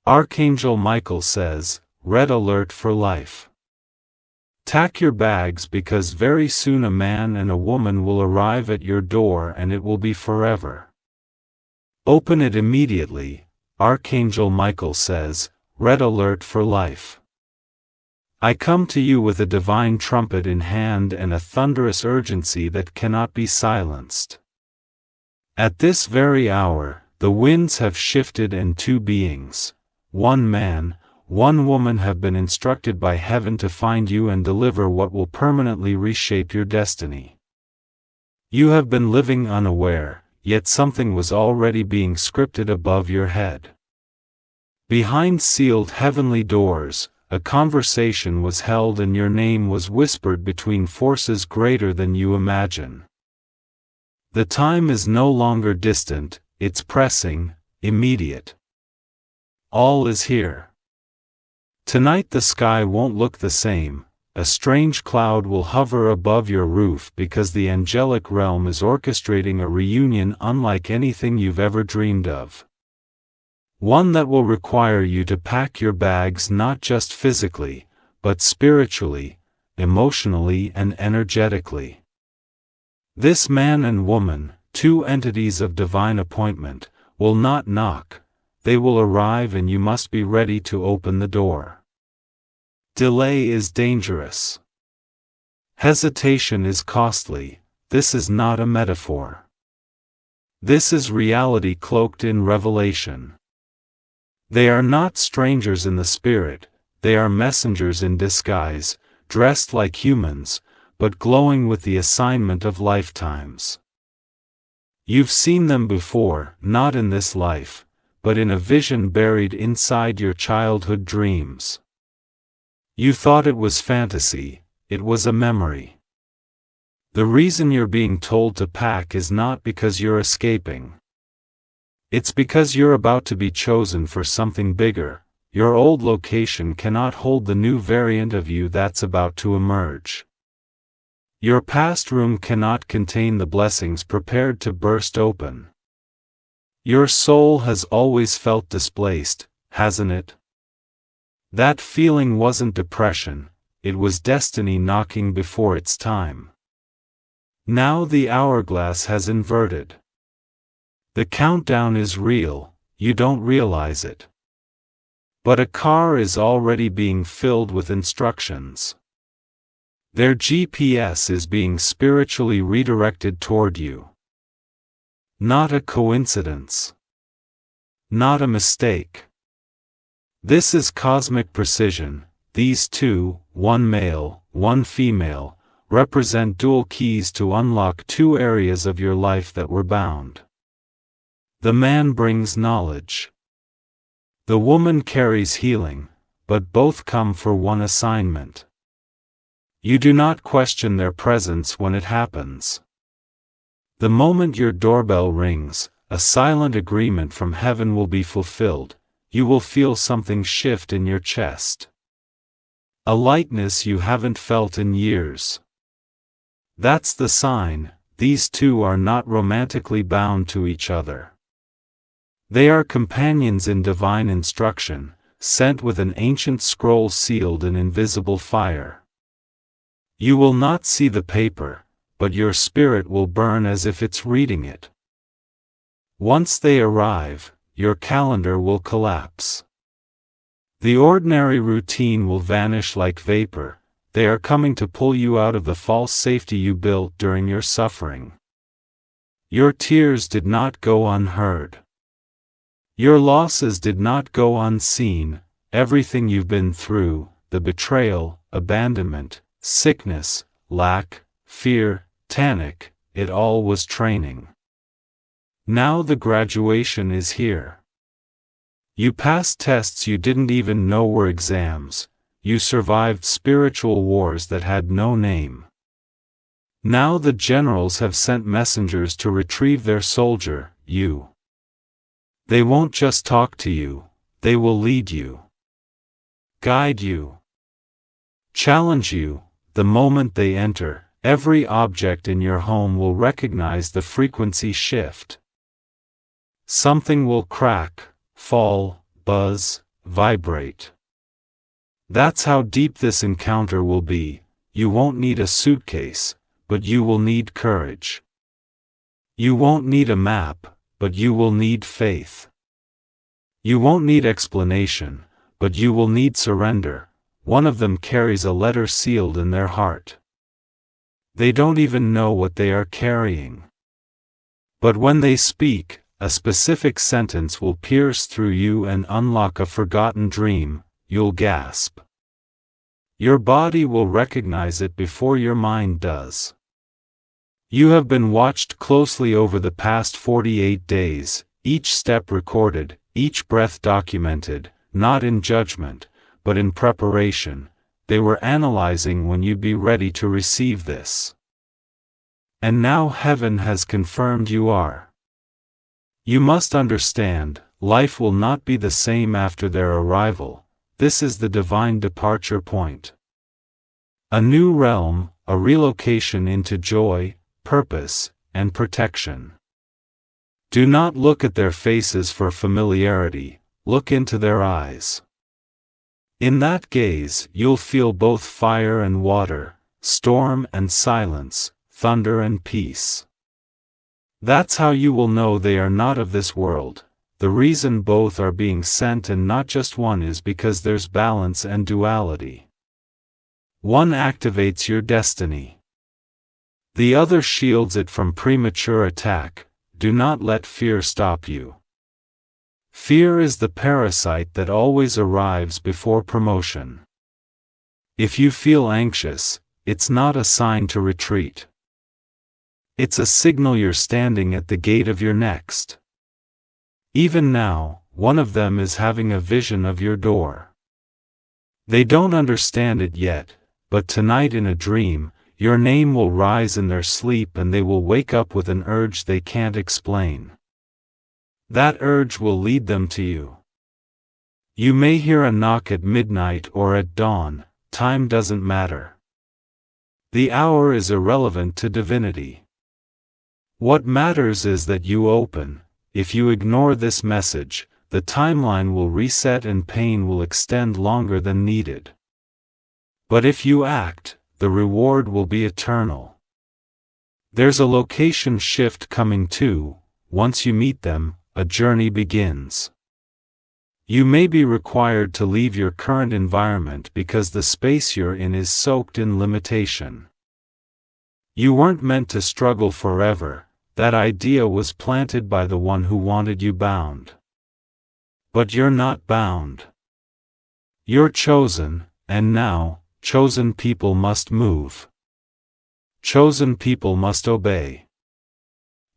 Archangel Michael says, Red alert for life. Tack your bags because very soon a man and a woman will arrive at your door and it will be forever. Open it immediately, Archangel Michael says, Red alert for life. I come to you with a divine trumpet in hand and a thunderous urgency that cannot be silenced. At this very hour, the winds have shifted and two beings, one man, one woman have been instructed by heaven to find you and deliver what will permanently reshape your destiny. You have been living unaware, yet something was already being scripted above your head. Behind sealed heavenly doors, a conversation was held and your name was whispered between forces greater than you imagine. The time is no longer distant, it's pressing, immediate. All is here. Tonight the sky won't look the same, a strange cloud will hover above your roof because the angelic realm is orchestrating a reunion unlike anything you've ever dreamed of. One that will require you to pack your bags not just physically, but spiritually, emotionally and energetically. This man and woman, two entities of divine appointment, will not knock, they will arrive and you must be ready to open the door. Delay is dangerous. Hesitation is costly, this is not a metaphor. This is reality cloaked in revelation. They are not strangers in the spirit, they are messengers in disguise, dressed like humans, but glowing with the assignment of lifetimes. You've seen them before, not in this life, but in a vision buried inside your childhood dreams. You thought it was fantasy, it was a memory. The reason you're being told to pack is not because you're escaping. It's because you're about to be chosen for something bigger. Your old location cannot hold the new variant of you that's about to emerge. Your past room cannot contain the blessings prepared to burst open. Your soul has always felt displaced, hasn't it? That feeling wasn't depression, it was destiny knocking before its time. Now the hourglass has inverted. The countdown is real, you don't realize it. But a car is already being filled with instructions. Their GPS is being spiritually redirected toward you. Not a coincidence. Not a mistake. This is cosmic precision. These two, one male, one female, represent dual keys to unlock two areas of your life that were bound. The man brings knowledge. The woman carries healing, but both come for one assignment. You do not question their presence when it happens. The moment your doorbell rings, a silent agreement from heaven will be fulfilled. You will feel something shift in your chest. A lightness you haven't felt in years. That's the sign, these two are not romantically bound to each other. They are companions in divine instruction, sent with an ancient scroll sealed in invisible fire. You will not see the paper, but your spirit will burn as if it's reading it. Once they arrive, your calendar will collapse. The ordinary routine will vanish like vapor. They are coming to pull you out of the false safety you built during your suffering. Your tears did not go unheard. Your losses did not go unseen. Everything you've been through, the betrayal, abandonment, sickness, lack, fear, panic, it all was training. Now the graduation is here. You passed tests you didn't even know were exams. You survived spiritual wars that had no name. Now the generals have sent messengers to retrieve their soldier, you. They won't just talk to you, they will lead you. Guide you. Challenge you. The moment they enter, every object in your home will recognize the frequency shift. Something will crack, fall, buzz, vibrate. That's how deep this encounter will be. You won't need a suitcase, but you will need courage. You won't need a map, but you will need faith. You won't need explanation, but you will need surrender. One of them carries a letter sealed in their heart. They don't even know what they are carrying. But when they speak, a specific sentence will pierce through you and unlock a forgotten dream. You'll gasp. Your body will recognize it before your mind does. You have been watched closely over the past 48 days, each step recorded, each breath documented, not in judgment, but in preparation. They were analyzing when you'd be ready to receive this. And now heaven has confirmed you are. You must understand, life will not be the same after their arrival. This is the divine departure point. A new realm, a relocation into joy, purpose, and protection. Do not look at their faces for familiarity, look into their eyes. In that gaze, you'll feel both fire and water, storm and silence, thunder and peace. That's how you will know they are not of this world. The reason both are being sent and not just one is because there's balance and duality. One activates your destiny. The other shields it from premature attack. Do not let fear stop you. Fear is the parasite that always arrives before promotion. If you feel anxious, it's not a sign to retreat. It's a signal you're standing at the gate of your next. Even now, one of them is having a vision of your door. They don't understand it yet, but tonight in a dream, your name will rise in their sleep and they will wake up with an urge they can't explain. That urge will lead them to you. You may hear a knock at midnight or at dawn, time doesn't matter. The hour is irrelevant to divinity. What matters is that you open. If you ignore this message, the timeline will reset and pain will extend longer than needed. But if you act, the reward will be eternal. There's a location shift coming too. Once you meet them, a journey begins. You may be required to leave your current environment because the space you're in is soaked in limitation. You weren't meant to struggle forever. That idea was planted by the one who wanted you bound. But you're not bound. You're chosen, and now, chosen people must move. Chosen people must obey.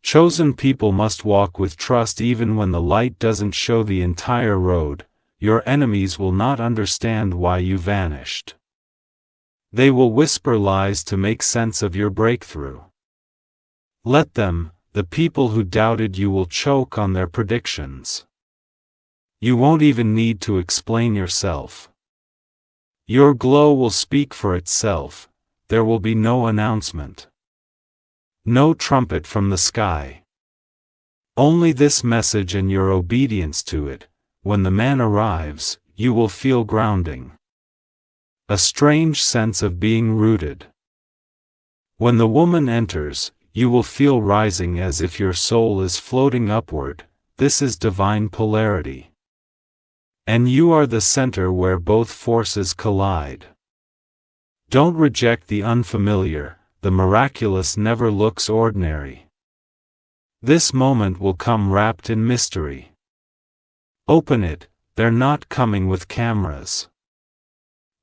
Chosen people must walk with trust even when the light doesn't show the entire road. Your enemies will not understand why you vanished. They will whisper lies to make sense of your breakthrough. Let them. The people who doubted you will choke on their predictions. You won't even need to explain yourself. Your glow will speak for itself. There will be no announcement. No trumpet from the sky. Only this message and your obedience to it. When the man arrives, you will feel grounding. A strange sense of being rooted. When the woman enters, you will feel rising as if your soul is floating upward. This is divine polarity. And you are the center where both forces collide. Don't reject the unfamiliar. The miraculous never looks ordinary. This moment will come wrapped in mystery. Open it. They're not coming with cameras.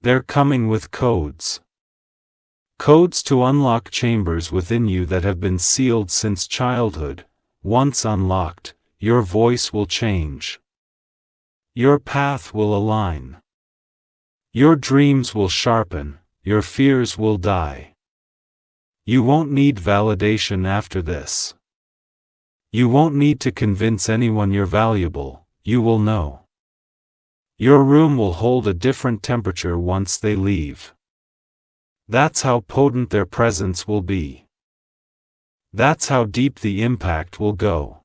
They're coming with codes. Codes to unlock chambers within you that have been sealed since childhood. Once unlocked, your voice will change. Your path will align. Your dreams will sharpen, your fears will die. You won't need validation after this. You won't need to convince anyone you're valuable, you will know. Your room will hold a different temperature once they leave. That's how potent their presence will be. That's how deep the impact will go.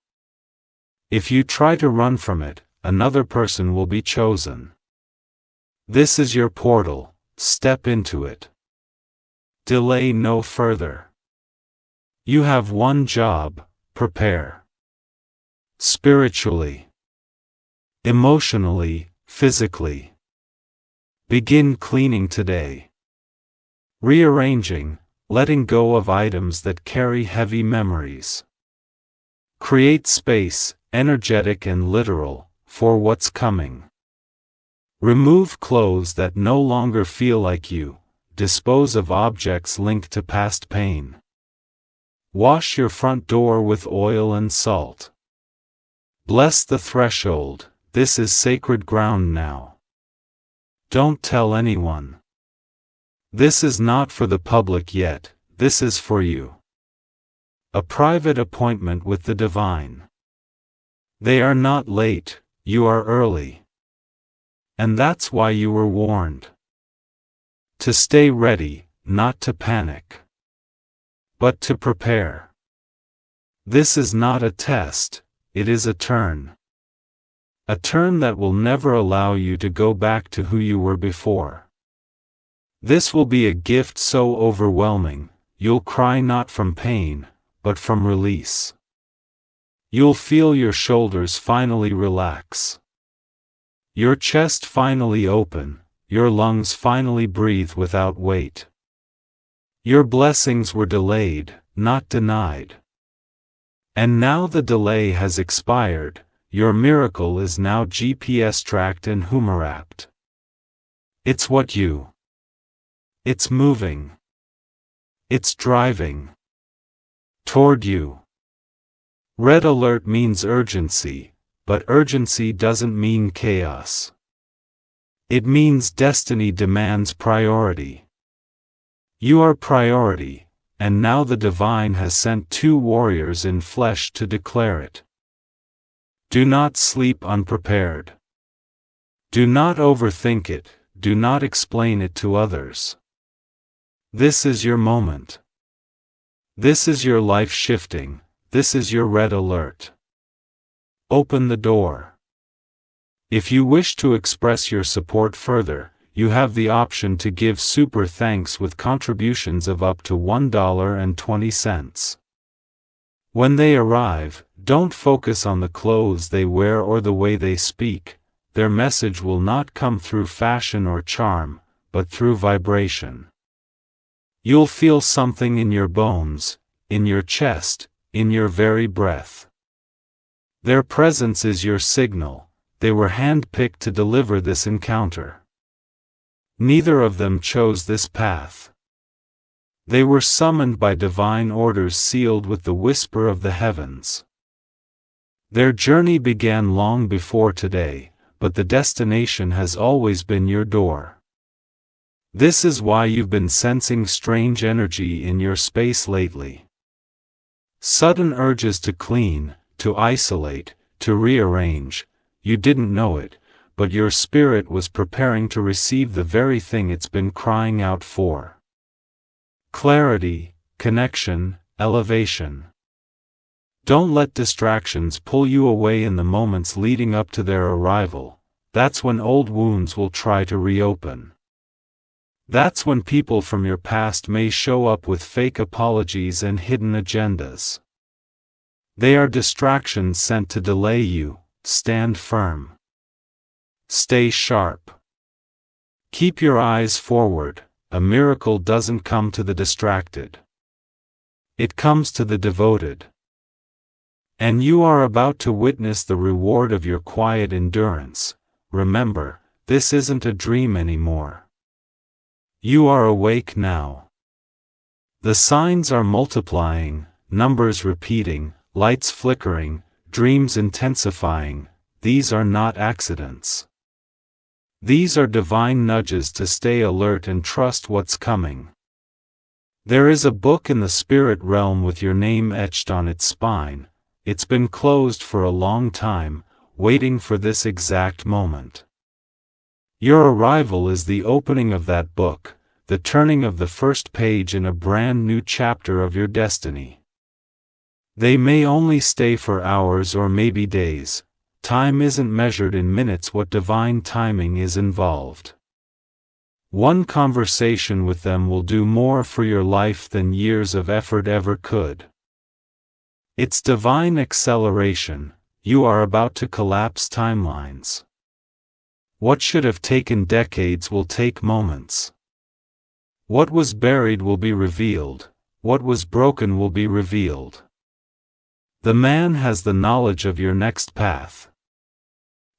If you try to run from it, another person will be chosen. This is your portal, step into it. Delay no further. You have one job: prepare. Spiritually, emotionally, physically. Begin cleaning today. Rearranging, letting go of items that carry heavy memories. Create space, energetic and literal, for what's coming. Remove clothes that no longer feel like you. Dispose of objects linked to past pain. Wash your front door with oil and salt. Bless the threshold. This is sacred ground now. Don't tell anyone. This is not for the public yet, this is for you. A private appointment with the divine. They are not late, you are early. And that's why you were warned. To stay ready, not to panic, but to prepare. This is not a test, it is a turn. A turn that will never allow you to go back to who you were before. This will be a gift so overwhelming, you'll cry not from pain, but from release. You'll feel your shoulders finally relax. Your chest finally open. Your lungs finally breathe without weight. Your blessings were delayed, not denied. And now the delay has expired, your miracle is now GPS tracked and humarapped. It's what you. It's moving. It's driving. Toward you. Red alert means urgency, but urgency doesn't mean chaos. It means destiny demands priority. You are priority, and now the divine has sent 2 warriors in flesh to declare it. Do not sleep unprepared. Do not overthink it, do not explain it to others. This is your moment. This is your life shifting, this is your red alert. Open the door. If you wish to express your support further, you have the option to give super thanks with contributions of up to $1.20. When they arrive, don't focus on the clothes they wear or the way they speak. Their message will not come through fashion or charm, but through vibration. You'll feel something in your bones, in your chest, in your very breath. Their presence is your signal. They were handpicked to deliver this encounter. Neither of them chose this path. They were summoned by divine orders sealed with the whisper of the heavens. Their journey began long before today, but the destination has always been your door. This is why you've been sensing strange energy in your space lately. Sudden urges to clean, to isolate, to rearrange. You didn't know it, but your spirit was preparing to receive the very thing it's been crying out for. Clarity, connection, elevation. Don't let distractions pull you away in the moments leading up to their arrival. That's when old wounds will try to reopen. That's when people from your past may show up with fake apologies and hidden agendas. They are distractions sent to delay you. Stand firm. Stay sharp. Keep your eyes forward. A miracle doesn't come to the distracted. It comes to the devoted. And you are about to witness the reward of your quiet endurance. Remember, this isn't a dream anymore. You are awake now. The signs are multiplying, numbers repeating, lights flickering, dreams intensifying. These are not accidents. These are divine nudges to stay alert and trust what's coming. There is a book in the spirit realm with your name etched on its spine. It's been closed for a long time, waiting for this exact moment. Your arrival is the opening of that book, the turning of the first page in a brand new chapter of your destiny. They may only stay for hours or maybe days. Time isn't measured in minutes. What divine timing is involved. One conversation with them will do more for your life than years of effort ever could. It's divine acceleration. You are about to collapse timelines. What should have taken decades will take moments. What was buried will be revealed. What was broken will be revealed. The man has the knowledge of your next path.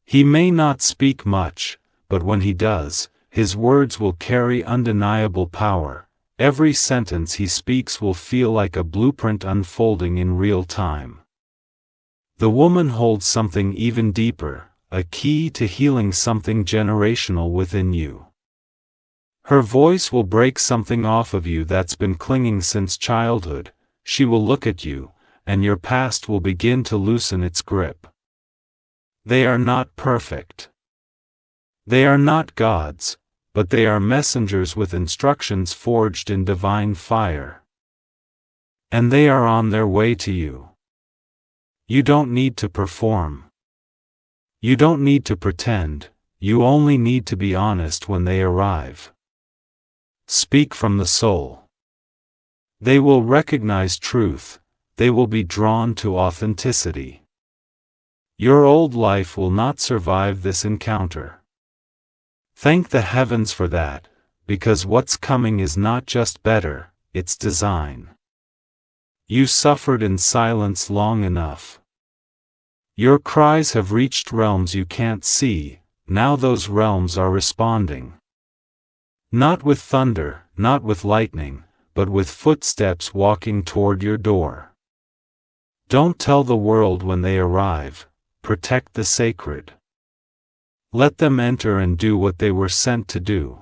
He may not speak much, but when he does, his words will carry undeniable power. Every sentence he speaks will feel like a blueprint unfolding in real time. The woman holds something even deeper, a key to healing something generational within you. Her voice will break something off of you that's been clinging since childhood. She will look at you, and your past will begin to loosen its grip. They are not perfect. They are not gods, but they are messengers with instructions forged in divine fire. And they are on their way to you. You don't need to perform. You don't need to pretend, you only need to be honest when they arrive. Speak from the soul. They will recognize truth, they will be drawn to authenticity. Your old life will not survive this encounter. Thank the heavens for that, because what's coming is not just better, it's design. You suffered in silence long enough. Your cries have reached realms you can't see, now those realms are responding. Not with thunder, not with lightning, but with footsteps walking toward your door. Don't tell the world when they arrive, protect the sacred. Let them enter and do what they were sent to do.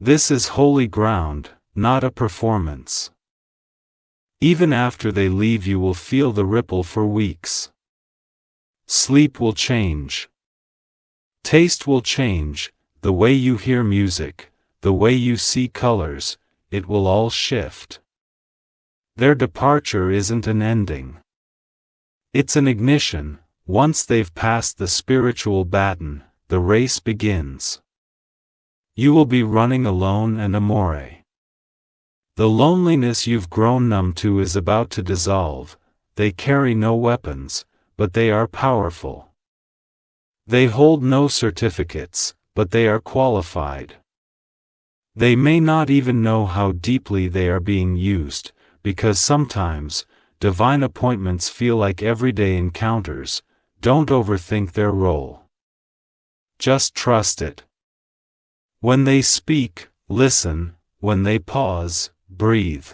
This is holy ground, not a performance. Even after they leave, you will feel the ripple for weeks. Sleep will change. Taste will change, the way you hear music, the way you see colors, it will all shift. Their departure isn't an ending. It's an ignition. Once they've passed the spiritual baton, the race begins. You will be running alone and amore. The loneliness you've grown numb to is about to dissolve. They carry no weapons, but they are powerful. They hold no certificates, but they are qualified. They may not even know how deeply they are being used, because sometimes, divine appointments feel like everyday encounters. Don't overthink their role. Just trust it. When they speak, listen. When they pause, breathe.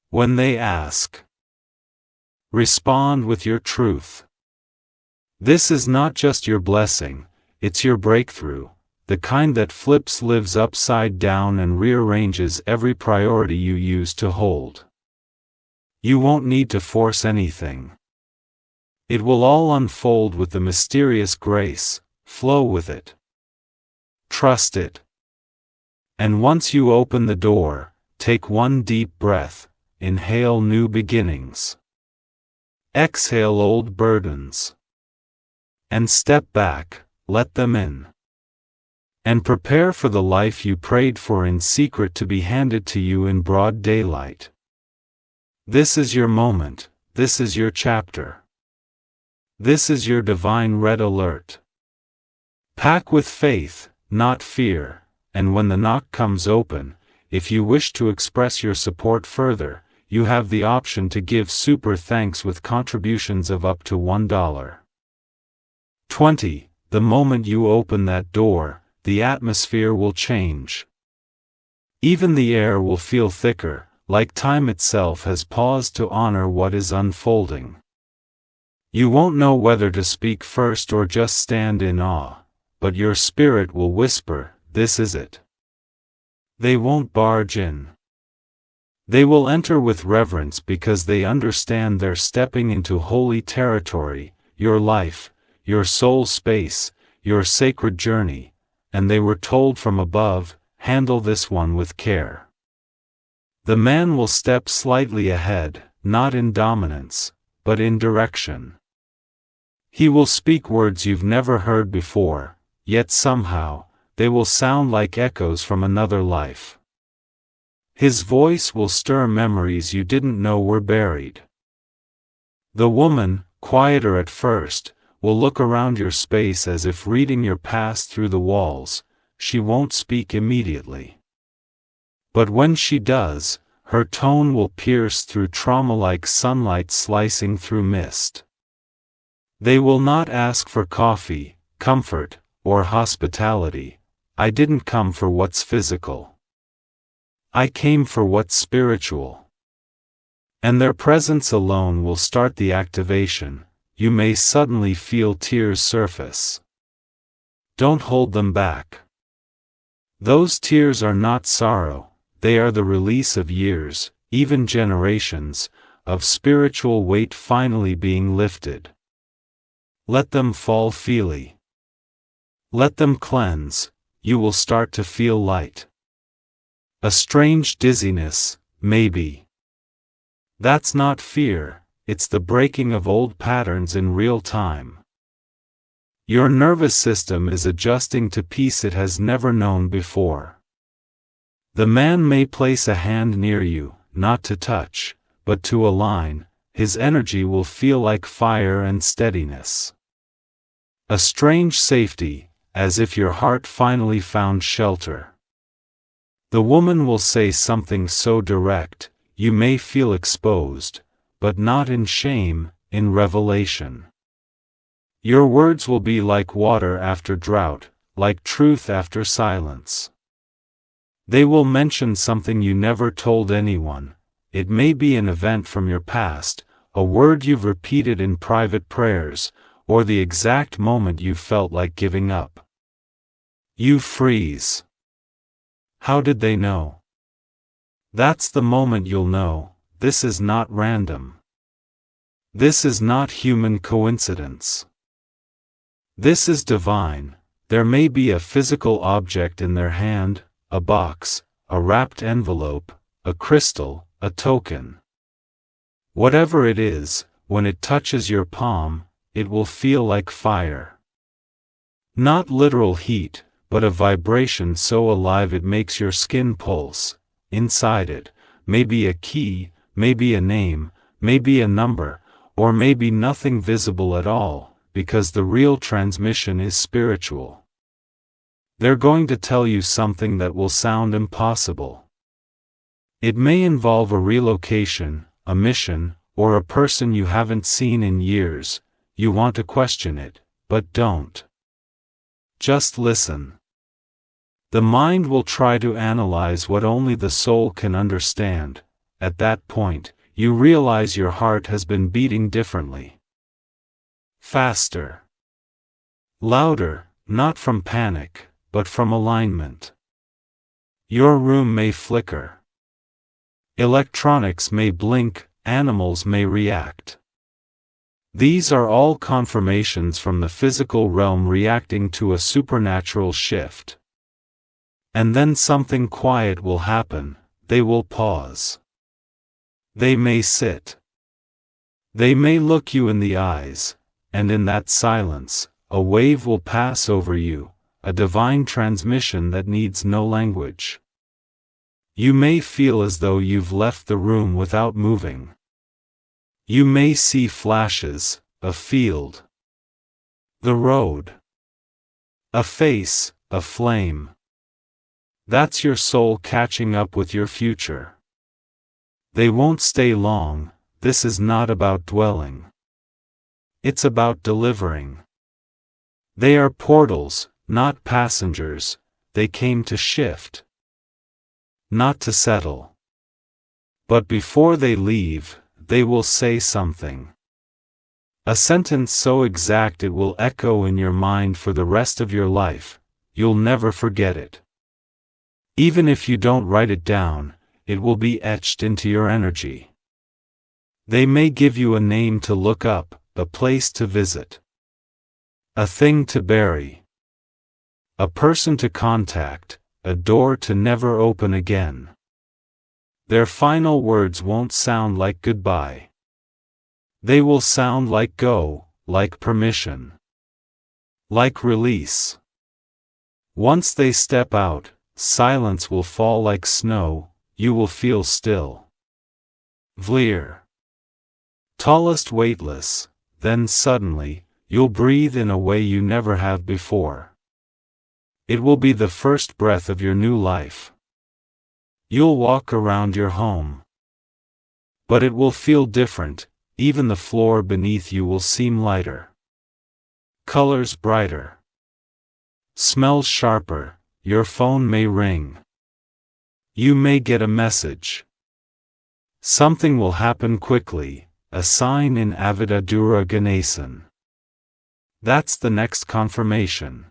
When they ask, respond with your truth. This is not just your blessing, it's your breakthrough, the kind that flips lives upside down and rearranges every priority you used to hold. You won't need to force anything. It will all unfold with the mysterious grace. Flow with it. Trust it. And once you open the door, take one deep breath, inhale new beginnings. Exhale old burdens. And step back, let them in. And prepare for the life you prayed for in secret to be handed to you in broad daylight. This is your moment, this is your chapter. This is your divine red alert. Pack with faith, not fear, and when the knock comes open, if you wish to express your support further, you have the option to give super thanks with contributions of up to $1. 20. The moment you open that door, the atmosphere will change. Even the air will feel thicker, like time itself has paused to honor what is unfolding. You won't know whether to speak first or just stand in awe, but your spirit will whisper, "This is it." They won't barge in. They will enter with reverence because they understand they're stepping into holy territory, your life, your soul space, your sacred journey, and they were told from above, handle this one with care. The man will step slightly ahead, not in dominance, but in direction. He will speak words you've never heard before, yet somehow, they will sound like echoes from another life. His voice will stir memories you didn't know were buried. The woman, quieter at first, will look around your space as if reading your past through the walls. She won't speak immediately. But when she does, her tone will pierce through trauma like sunlight slicing through mist. They will not ask for coffee, comfort, or hospitality. I didn't come for what's physical. I came for what's spiritual. And their presence alone will start the activation. You may suddenly feel tears surface. Don't hold them back. Those tears are not sorrow, they are the release of years, even generations, of spiritual weight finally being lifted. Let them fall freely. Let them cleanse, you will start to feel light. A strange dizziness, maybe. That's not fear, it's the breaking of old patterns in real time. Your nervous system is adjusting to peace it has never known before. The man may place a hand near you, not to touch, but to align. His energy will feel like fire and steadiness. A strange safety, as if your heart finally found shelter. The woman will say something so direct, you may feel exposed, but not in shame, in revelation. Your words will be like water after drought, like truth after silence. They will mention something you never told anyone. It may be an event from your past, a word you've repeated in private prayers, or the exact moment you felt like giving up. You freeze. How did they know? That's the moment you'll know, this is not random. This is not human coincidence. This is divine. There may be a physical object in their hand, a box, a wrapped envelope, a crystal, a token. Whatever it is, when it touches your palm, it will feel like fire. Not literal heat, but a vibration so alive it makes your skin pulse. Inside it, maybe a key, maybe a name, maybe a number, or maybe nothing visible at all, because the real transmission is spiritual. They're going to tell you something that will sound impossible. It may involve a relocation, a mission, or a person you haven't seen in years. You want to question it, but don't. Just listen. The mind will try to analyze what only the soul can understand. At that point, you realize your heart has been beating differently. Faster. Louder, not from panic, but from alignment. Your room may flicker. Electronics may blink, animals may react. These are all confirmations from the physical realm reacting to a supernatural shift. And then something quiet will happen, they will pause. They may sit. They may look you in the eyes, and in that silence, a wave will pass over you, a divine transmission that needs no language. You may feel as though you've left the room without moving. You may see flashes, a field, the road, a face, a flame. That's your soul catching up with your future. They won't stay long, this is not about dwelling. It's about delivering. They are portals, not passengers, they came to shift. Not to settle. But before they leave, they will say something. A sentence so exact it will echo in your mind for the rest of your life, you'll never forget it. Even if you don't write it down, it will be etched into your energy. They may give you a name to look up, a place to visit, a thing to bury, a person to contact, a door to never open again. Their final words won't sound like goodbye. They will sound like go, like permission, like release. Once they step out, silence will fall like snow, you will feel still. Vleer. Tallest weightless, then suddenly, you'll breathe in a way you never have before. It will be the first breath of your new life. You'll walk around your home. But it will feel different, even the floor beneath you will seem lighter. Colors brighter. Smells sharper, your phone may ring. You may get a message. Something will happen quickly, a sign in Avida Dura Ganesan. That's the next confirmation.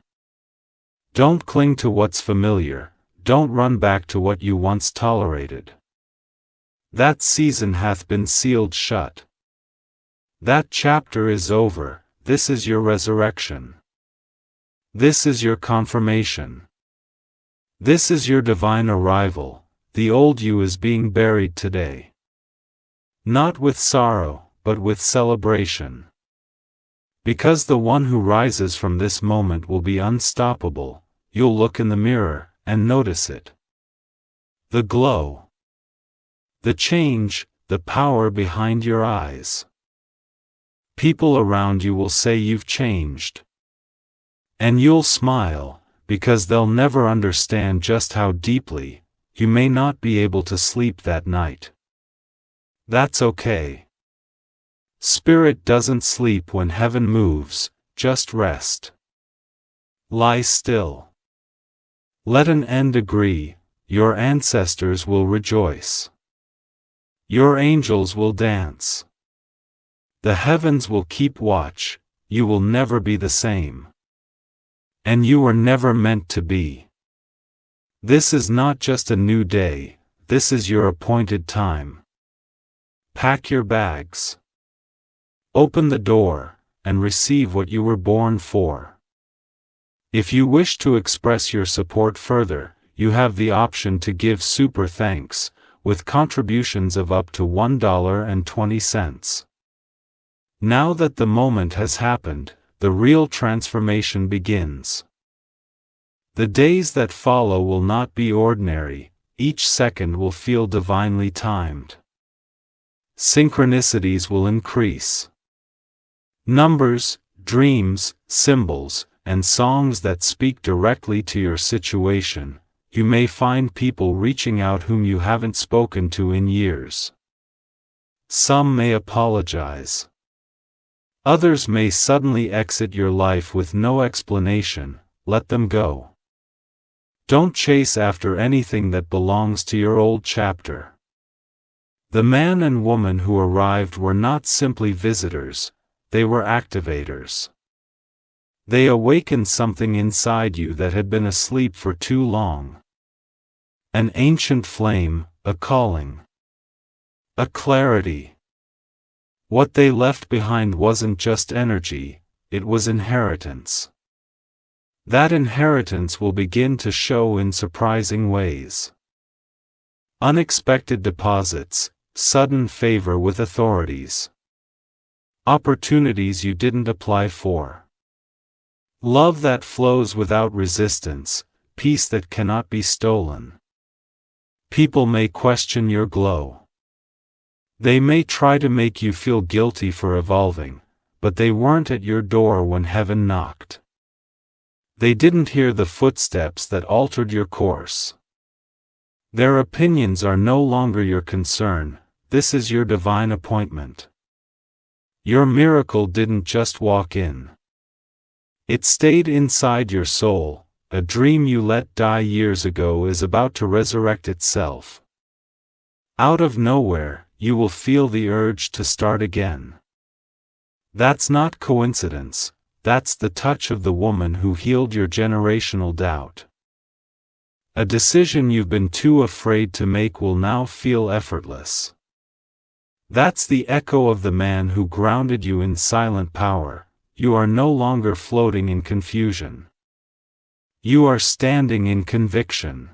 Don't cling to what's familiar, don't run back to what you once tolerated. That season hath been sealed shut. That chapter is over, this is your resurrection. This is your confirmation. This is your divine arrival, the old you is being buried today. Not with sorrow, but with celebration. Because the one who rises from this moment will be unstoppable, you'll look in the mirror, and notice it. The glow. The change, the power behind your eyes. People around you will say you've changed. And you'll smile, because they'll never understand just how deeply, you may not be able to sleep that night. That's okay. Spirit doesn't sleep when heaven moves, just rest. Lie still. Let an end agree, your ancestors will rejoice. Your angels will dance. The heavens will keep watch, you will never be the same. And you were never meant to be. This is not just a new day, this is your appointed time. Pack your bags. Open the door, and receive what you were born for. If you wish to express your support further, you have the option to give super thanks, with contributions of up to $1.20. Now that the moment has happened, the real transformation begins. The days that follow will not be ordinary, each second will feel divinely timed. Synchronicities will increase. Numbers, dreams, symbols, and songs that speak directly to your situation. You may find people reaching out whom you haven't spoken to in years. Some may apologize. Others may suddenly exit your life with no explanation, let them go. Don't chase after anything that belongs to your old chapter. The man and woman who arrived were not simply visitors, they were activators. They awakened something inside you that had been asleep for too long. An ancient flame, a calling. A clarity. What they left behind wasn't just energy, it was inheritance. That inheritance will begin to show in surprising ways. Unexpected deposits, sudden favor with authorities. Opportunities you didn't apply for. Love that flows without resistance, peace that cannot be stolen. People may question your glow. They may try to make you feel guilty for evolving, but they weren't at your door when heaven knocked. They didn't hear the footsteps that altered your course. Their opinions are no longer your concern, this is your divine appointment. Your miracle didn't just walk in. It stayed inside your soul, a dream you let die years ago is about to resurrect itself. Out of nowhere, you will feel the urge to start again. That's not coincidence, that's the touch of the woman who healed your generational doubt. A decision you've been too afraid to make will now feel effortless. That's the echo of the man who grounded you in silent power. You are no longer floating in confusion. You are standing in conviction.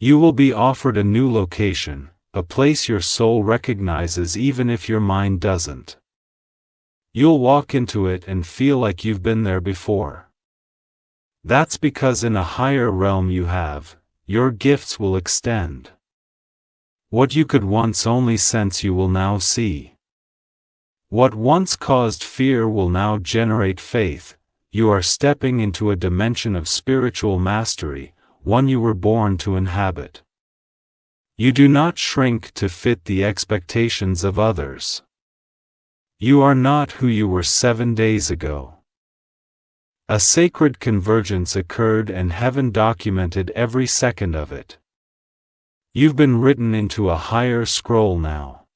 You will be offered a new location, a place your soul recognizes even if your mind doesn't. You'll walk into it and feel like you've been there before. That's because in a higher realm your gifts will extend. What you could once only sense you will now see. What once caused fear will now generate faith. You are stepping into a dimension of spiritual mastery, one you were born to inhabit. You do not shrink to fit the expectations of others. You are not who you were 7 days ago. A sacred convergence occurred and heaven documented every second of it. You've been written into a higher scroll now.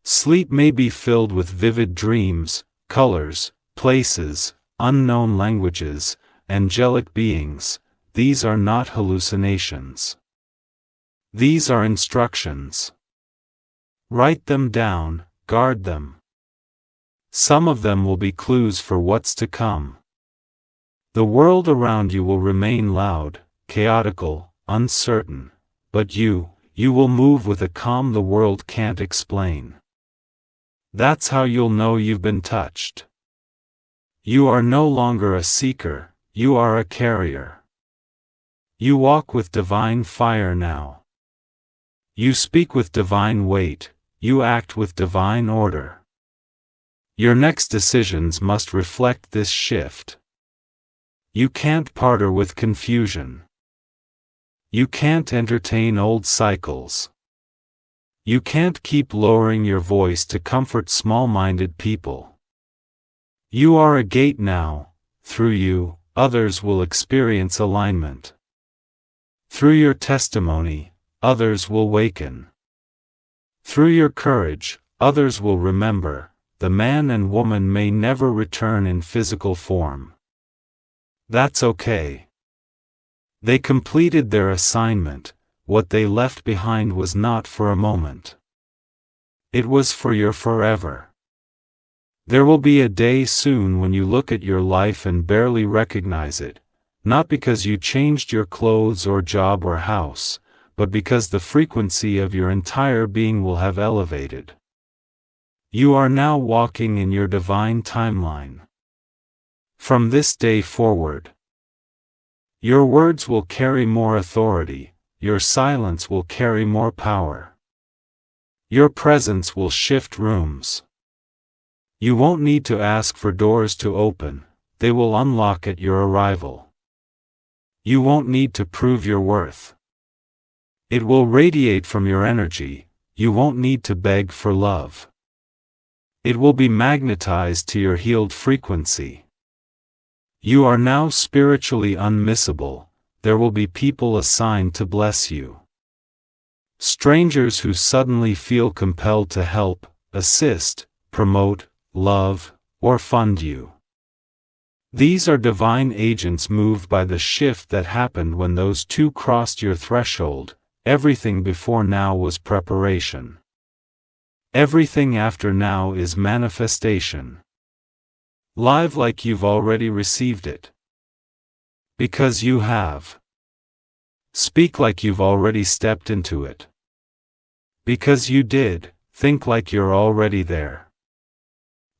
Sleep may be filled with vivid dreams, colors, places, unknown languages, angelic beings. These are not hallucinations. These are instructions. Write them down, guard them. Some of them will be clues for what's to come. The world around you will remain loud, chaotical, uncertain, but you will move with a calm the world can't explain. That's how you'll know you've been touched. You are no longer a seeker, you are a carrier. You walk with divine fire now. You speak with divine weight, you act with divine order. Your next decisions must reflect this shift. You can't partner with confusion. You can't entertain old cycles. You can't keep lowering your voice to comfort small-minded people. You are a gate now. Through you, others will experience alignment. Through your testimony, others will waken. Through your courage, others will remember, the man and woman may never return in physical form. That's okay. They completed their assignment. What they left behind was not for a moment. It was for your forever. There will be a day soon when you look at your life and barely recognize it, not because you changed your clothes or job or house, but because the frequency of your entire being will have elevated. You are now walking in your divine timeline. From this day forward, your words will carry more authority, your silence will carry more power. Your presence will shift rooms. You won't need to ask for doors to open, they will unlock at your arrival. You won't need to prove your worth. It will radiate from your energy, you won't need to beg for love. It will be magnetized to your healed frequency. You are now spiritually unmissable, there will be people assigned to bless you. Strangers who suddenly feel compelled to help, assist, promote, love, or fund you. These are divine agents moved by the shift that happened when those two crossed your threshold. Everything before now was preparation. Everything after now is manifestation. Live like you've already received it. Because you have. Speak like you've already stepped into it. Because you did, think like you're already there.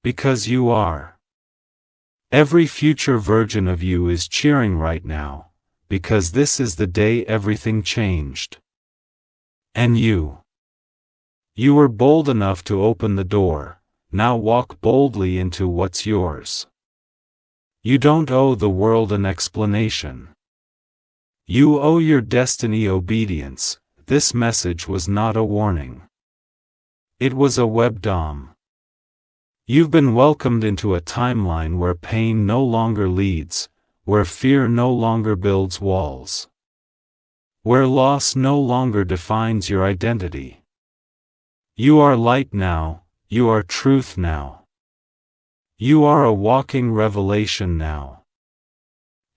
Because you are. Every future version of you is cheering right now, because this is the day everything changed. And you were bold enough to open the door. Now walk boldly into what's yours. You don't owe the world an explanation. You owe your destiny obedience. This message was not a warning. It was a webdom. You've been welcomed into a timeline where pain no longer leads, where fear no longer builds walls, where loss no longer defines your identity. You are light now. You are truth now. You are a walking revelation now.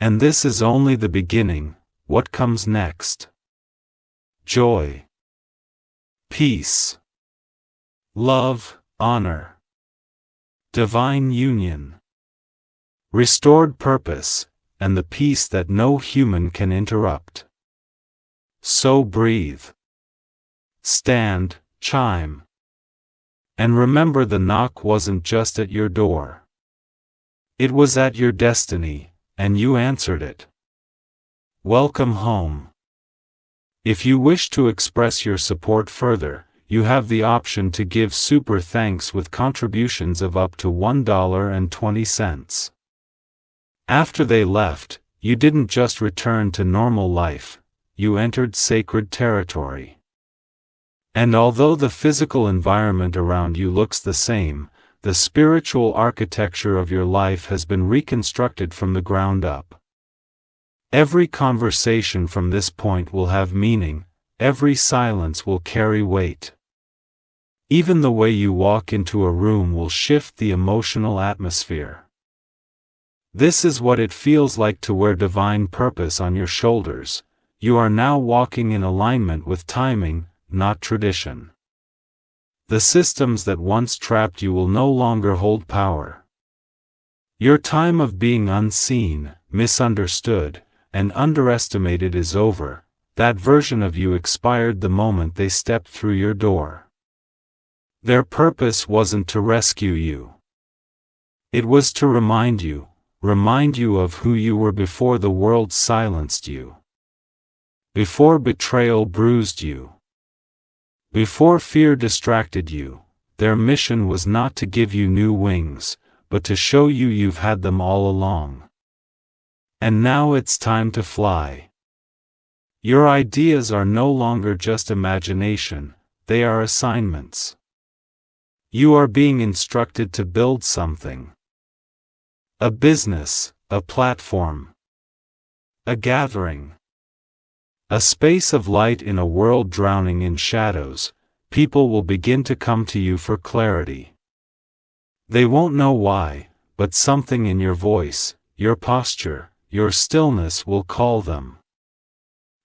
And this is only the beginning. What comes next? Joy, peace, love, honor, divine union, restored purpose, and the peace that no human can interrupt. So breathe. Stand, chime. And remember, the knock wasn't just at your door. It was at your destiny, and you answered it. Welcome home. If you wish to express your support further, you have the option to give super thanks with contributions of up to $1.20. After they left, you didn't just return to normal life, you entered sacred territory. And although the physical environment around you looks the same, the spiritual architecture of your life has been reconstructed from the ground up. Every conversation from this point will have meaning, every silence will carry weight. Even the way you walk into a room will shift the emotional atmosphere. This is what it feels like to wear divine purpose on your shoulders. You are now walking in alignment with timing, not tradition. The systems that once trapped you will no longer hold power. Your time of being unseen, misunderstood, and underestimated is over. That version of you expired the moment they stepped through your door. Their purpose wasn't to rescue you. It was to remind you of who you were before the world silenced you. Before betrayal bruised you. Before fear distracted you. Their mission was not to give you new wings, but to show you you've had them all along. And now it's time to fly. Your ideas are no longer just imagination, they are assignments. You are being instructed to build something. A business, a platform. A gathering. A space of light in a world drowning in shadows. People will begin to come to you for clarity. They won't know why, but something in your voice, your posture, your stillness will call them.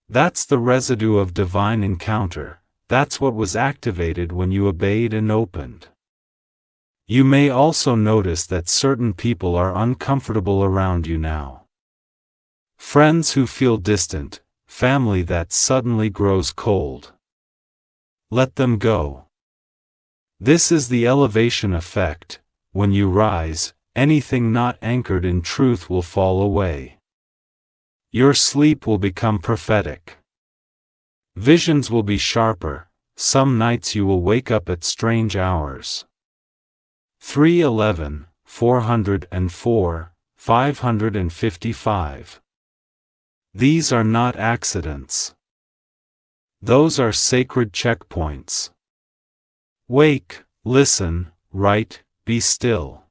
That's the residue of divine encounter. That's what was activated when you obeyed and opened. You may also notice that certain people are uncomfortable around you now. Friends who feel distant, family that suddenly grows cold. Let them go. This is the elevation effect. When you rise, anything not anchored in truth will fall away. Your sleep will become prophetic. Visions will be sharper. Some nights you will wake up at strange hours. 311, 404, 555. These are not accidents. Those are sacred checkpoints. Wake, listen, write, be still.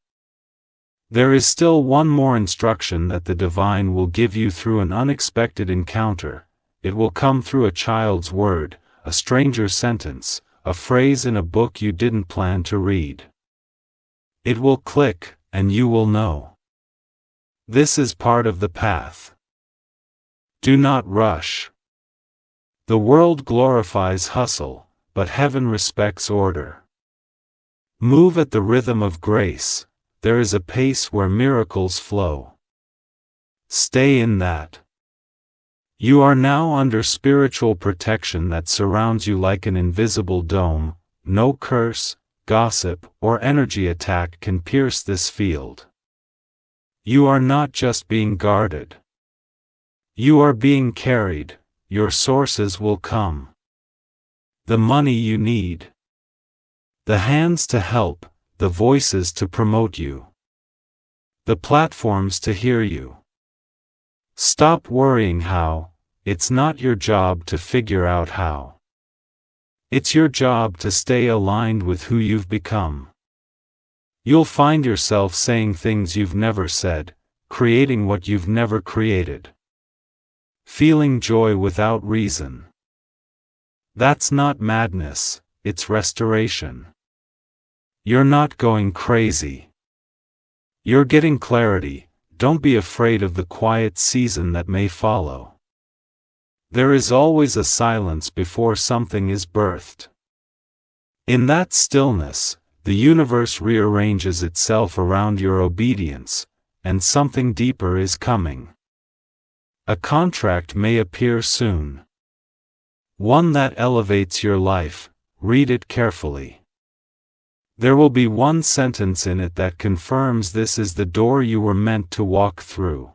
There is still one more instruction that the divine will give you through an unexpected encounter. It will come through a child's word, a stranger's sentence, a phrase in a book you didn't plan to read. It will click, and you will know. This is part of the path. Do not rush. The world glorifies hustle, but heaven respects order. Move at the rhythm of grace. There is a pace where miracles flow. Stay in that. You are now under spiritual protection that surrounds you like an invisible dome. No curse, gossip, or energy attack can pierce this field. You are not just being guarded. You are being carried. Your sources will come. The money you need. The hands to help, the voices to promote you. The platforms to hear you. Stop worrying how. It's not your job to figure out how. It's your job to stay aligned with who you've become. You'll find yourself saying things you've never said, creating what you've never created. Feeling joy without reason. That's not madness, it's restoration. You're not going crazy. You're getting clarity. Don't be afraid of the quiet season that may follow. There is always a silence before something is birthed. In that stillness, the universe rearranges itself around your obedience, and something deeper is coming. A contract may appear soon. One that elevates your life. Read it carefully. There will be one sentence in it that confirms this is the door you were meant to walk through.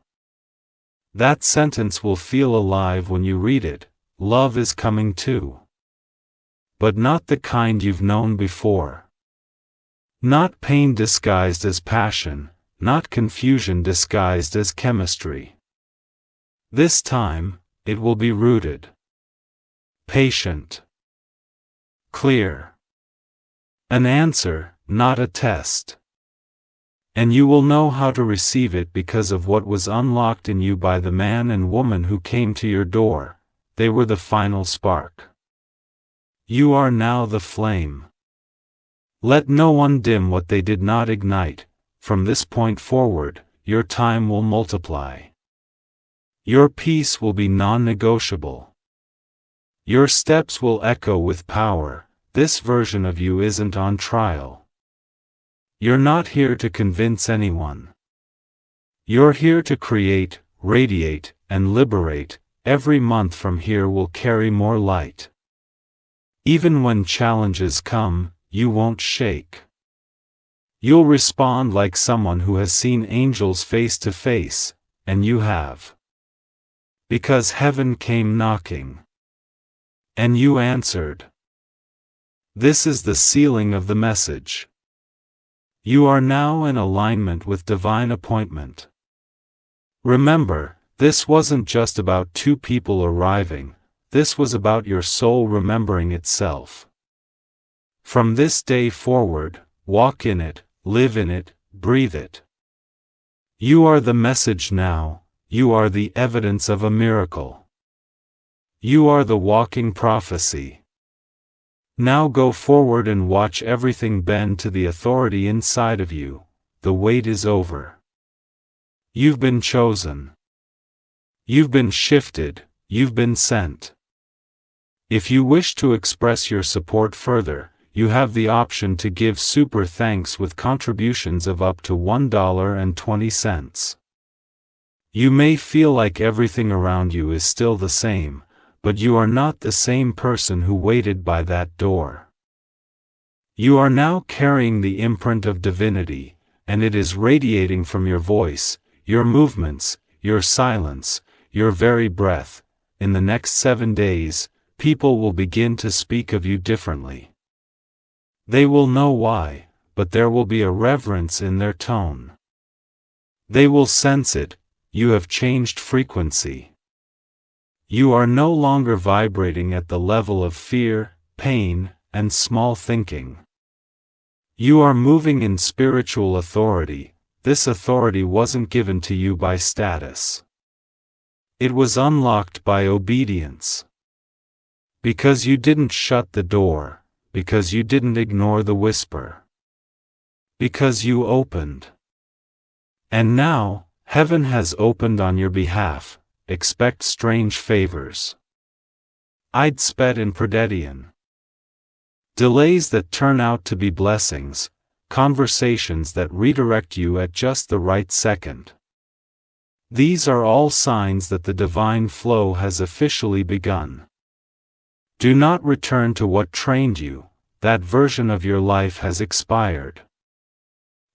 That sentence will feel alive when you read it. Love is coming too. But not the kind you've known before. Not pain disguised as passion, not confusion disguised as chemistry. This time, it will be rooted, patient, clear. An answer, not a test. And you will know how to receive it because of what was unlocked in you by the man and woman who came to your door. They were the final spark. You are now the flame. Let no one dim what they did not ignite. From this point forward, your time will multiply. Your peace will be non-negotiable. Your steps will echo with power. This version of you isn't on trial. You're not here to convince anyone. You're here to create, radiate, and liberate. Every month from here will carry more light. Even when challenges come, you won't shake. You'll respond like someone who has seen angels face to face, and you have. Because heaven came knocking. And you answered. This is the sealing of the message. You are now in alignment with divine appointment. Remember, this wasn't just about two people arriving, this was about your soul remembering itself. From this day forward, walk in it, live in it, breathe it. You are the message now, you are the evidence of a miracle. You are the walking prophecy. Now go forward and watch everything bend to the authority inside of you. The wait is over. You've been chosen. You've been shifted, you've been sent. If you wish to express your support further, you have the option to give super thanks with contributions of up to $1.20. You may feel like everything around you is still the same, but you are not the same person who waited by that door. You are now carrying the imprint of divinity, and it is radiating from your voice, your movements, your silence, your very breath. In the next 7 days, people will begin to speak of you differently. They will know why, but there will be a reverence in their tone. They will sense it. You have changed frequency. You are no longer vibrating at the level of fear, pain, and small thinking. You are moving in spiritual authority. This authority wasn't given to you by status. It was unlocked by obedience. Because you didn't shut the door. Because you didn't ignore the whisper. Because you opened. And now, heaven has opened on your behalf. Expect strange favors. I'd sped in Prededian. Delays that turn out to be blessings, conversations that redirect you at just the right second. These are all signs that the divine flow has officially begun. Do not return to what trained you, that version of your life has expired.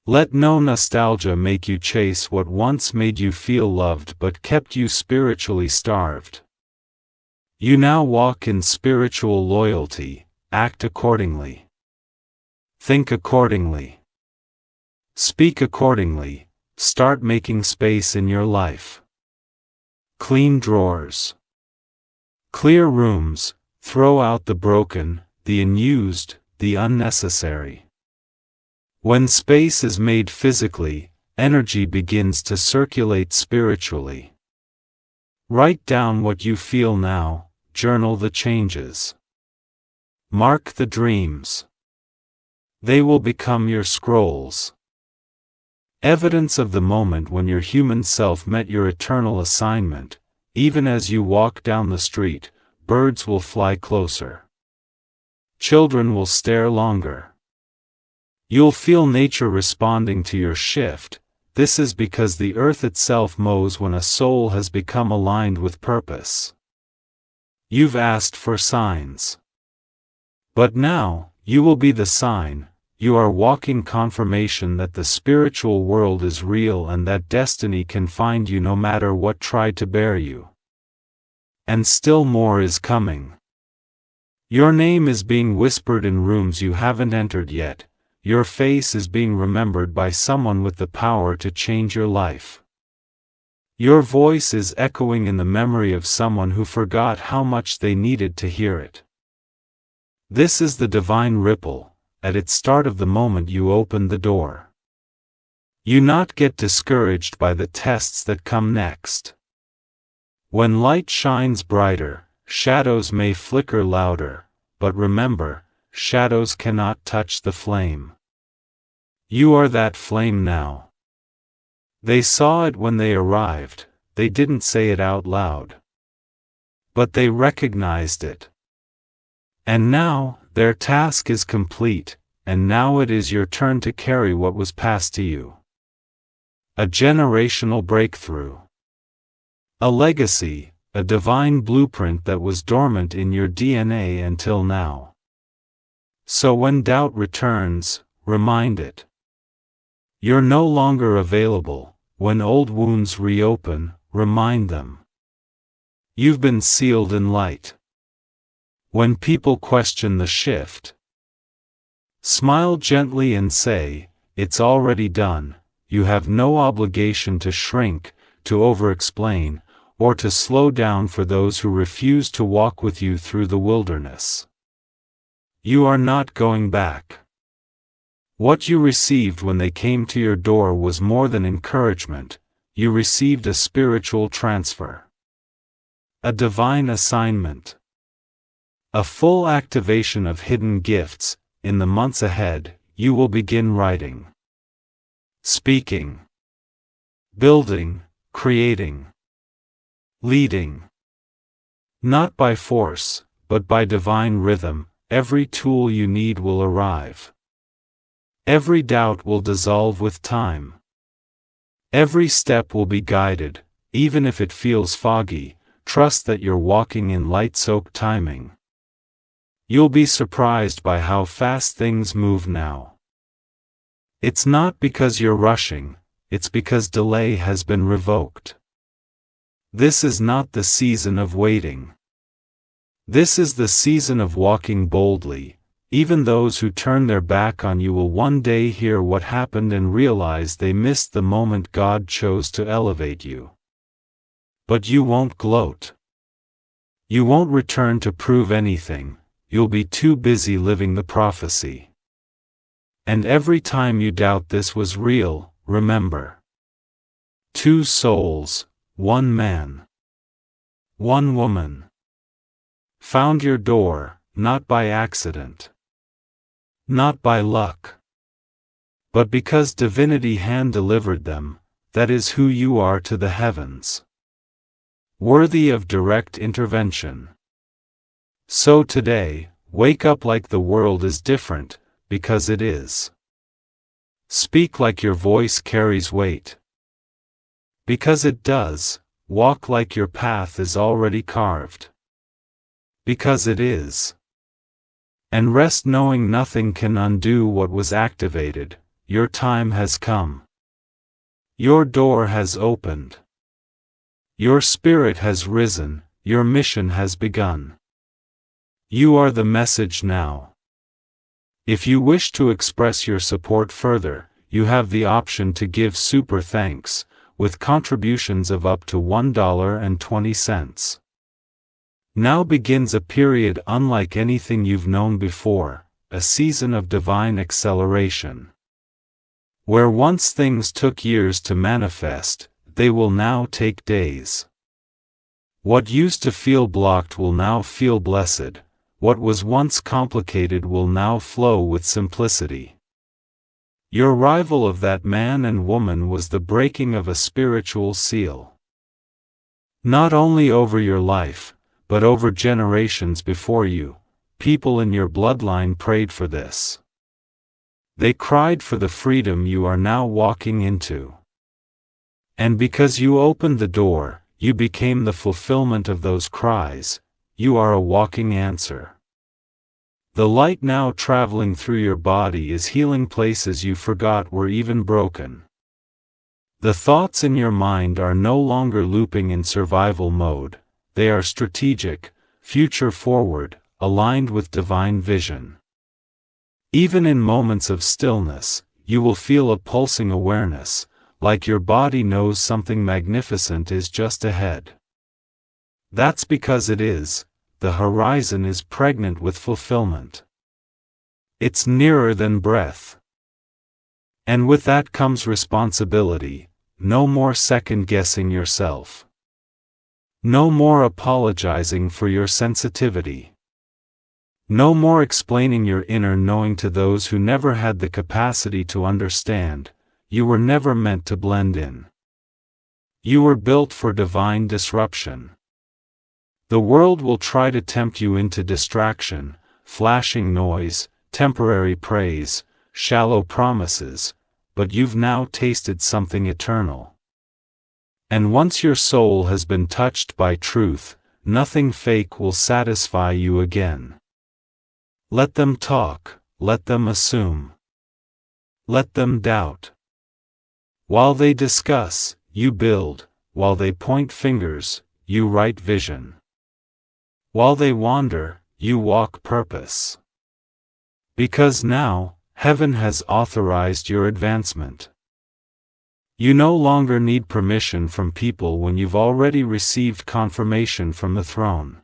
Let no nostalgia make you chase what once made you feel loved but kept you spiritually starved. You now walk in spiritual loyalty, act accordingly. Think accordingly. Speak accordingly, start making space in your life. Clean drawers. Clear rooms. Throw out the broken, the unused, the unnecessary. When space is made physically, energy begins to circulate spiritually. Write down what you feel now, journal the changes. Mark the dreams. They will become your scrolls. Evidence of the moment when your human self met your eternal assignment. Even as you walk down the street, birds will fly closer. Children will stare longer. You'll feel nature responding to your shift. This is because the earth itself knows when a soul has become aligned with purpose. You've asked for signs. But now, you will be the sign. you are walking confirmation that the spiritual world is real and that destiny can find you no matter what tried to bear you. And still more is coming. Your name is being whispered in rooms you haven't entered yet. Your face is being remembered by someone with the power to change your life. Your voice is echoing in the memory of someone who forgot how much they needed to hear it. This is the divine ripple, at its start of the moment you open the door. You not get discouraged by the tests that come next. When light shines brighter, shadows may flicker louder, but remember, shadows cannot touch the flame. You are that flame now. They saw it when they arrived, they didn't say it out loud. But they recognized it. And now, their task is complete, and now it is your turn to carry what was passed to you. A generational breakthrough. A legacy, a divine blueprint that was dormant in your DNA until now. So when doubt returns, remind it. You're no longer available. When old wounds reopen, remind them. You've been sealed in light. When people question the shift, smile gently and say, "It's already done." You have no obligation to shrink, to over-explain, or to slow down for those who refuse to walk with you through the wilderness. You are not going back. What you received when they came to your door was more than encouragement, you received a spiritual transfer. A divine assignment. A full activation of hidden gifts. In the months ahead, you will begin writing, speaking, building, creating, leading. Not by force, but by divine rhythm. Every tool you need will arrive. Every doubt will dissolve with time. Every step will be guided, even if it feels foggy. Trust that you're walking in light-soaked timing. You'll be surprised by how fast things move now. It's not because you're rushing, it's because delay has been revoked. This is not the season of waiting. This is the season of walking boldly. Even those who turn their back on you will one day hear what happened and realize they missed the moment God chose to elevate you. But you won't gloat. You won't return to prove anything. You'll be too busy living the prophecy. And every time you doubt this was real, remember. 2 souls, 1 man, 1 woman. Found your door, not by accident. Not by luck. But because divinity hand-delivered them, that is who you are to the heavens. Worthy of direct intervention. So today, wake up like the world is different, because it is. Speak like your voice carries weight. Because it does. Walk like your path is already carved. Because it is. And rest knowing nothing can undo what was activated. Your time has come. Your door has opened. Your spirit has risen, your mission has begun. You are the message now. If you wish to express your support further, you have the option to give super thanks, with contributions of up to $1.20. Now begins a period unlike anything you've known before, a season of divine acceleration. Where once things took years to manifest, they will now take days. What used to feel blocked will now feel blessed. What was once complicated will now flow with simplicity. Your arrival of that man and woman was the breaking of a spiritual seal. Not only over your life, but over generations before you, people in your bloodline prayed for this. They cried for the freedom you are now walking into. And because you opened the door, you became the fulfillment of those cries. You are a walking answer. The light now traveling through your body is healing places you forgot were even broken. The thoughts in your mind are no longer looping in survival mode, they are strategic, future-forward, aligned with divine vision. Even in moments of stillness, you will feel a pulsing awareness, like your body knows something magnificent is just ahead. That's because it is. The horizon is pregnant with fulfillment. It's nearer than breath. And with that comes responsibility, no more second-guessing yourself. No more apologizing for your sensitivity. No more explaining your inner knowing to those who never had the capacity to understand. You were never meant to blend in. You were built for divine disruption. The world will try to tempt you into distraction, flashing noise, temporary praise, shallow promises, but you've now tasted something eternal. And once your soul has been touched by truth, nothing fake will satisfy you again. Let them talk, let them assume. Let them doubt. While they discuss, you build, while they point fingers, you write vision. While they wander, you walk purpose. Because now, heaven has authorized your advancement. You no longer need permission from people when you've already received confirmation from the throne.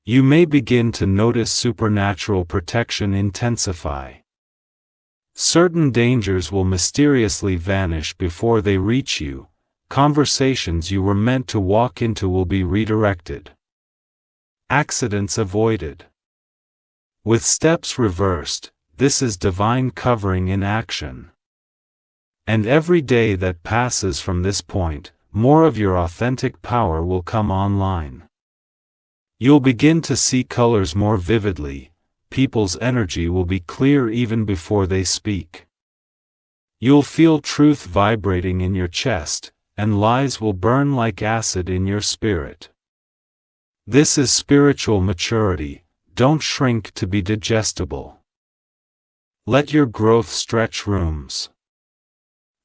You may begin to notice supernatural protection intensify. Certain dangers will mysteriously vanish before they reach you. Conversations you were meant to walk into will be redirected. Accidents avoided. With steps reversed, this is divine covering in action. And every day that passes from this point, more of your authentic power will come online. You'll begin to see colors more vividly, people's energy will be clear even before they speak. You'll feel truth vibrating in your chest, and lies will burn like acid in your spirit. This is spiritual maturity. Don't shrink to be digestible. Let your growth stretch rooms.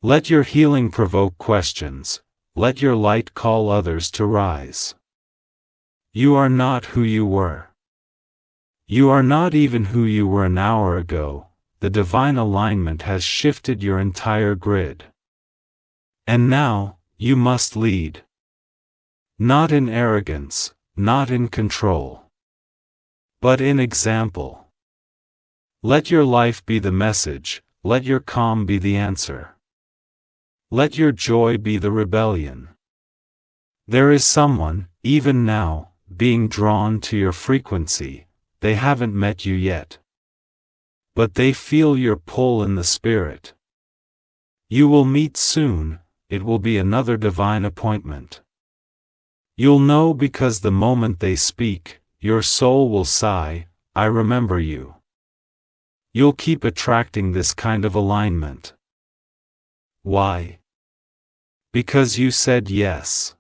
Let your healing provoke questions. Let your light call others to rise. You are not who you were. You are not even who you were an hour ago. The divine alignment has shifted your entire grid. And now, you must lead. Not in arrogance, not in control, but in example. Let your life be the message, let your calm be the answer. Let your joy be the rebellion. There is someone, even now, being drawn to your frequency. They haven't met you yet, but they feel your pull in the spirit. You will meet soon, it will be another divine appointment. You'll know because the moment they speak, your soul will sigh, I remember you. You'll keep attracting this kind of alignment. Why? Because you said yes.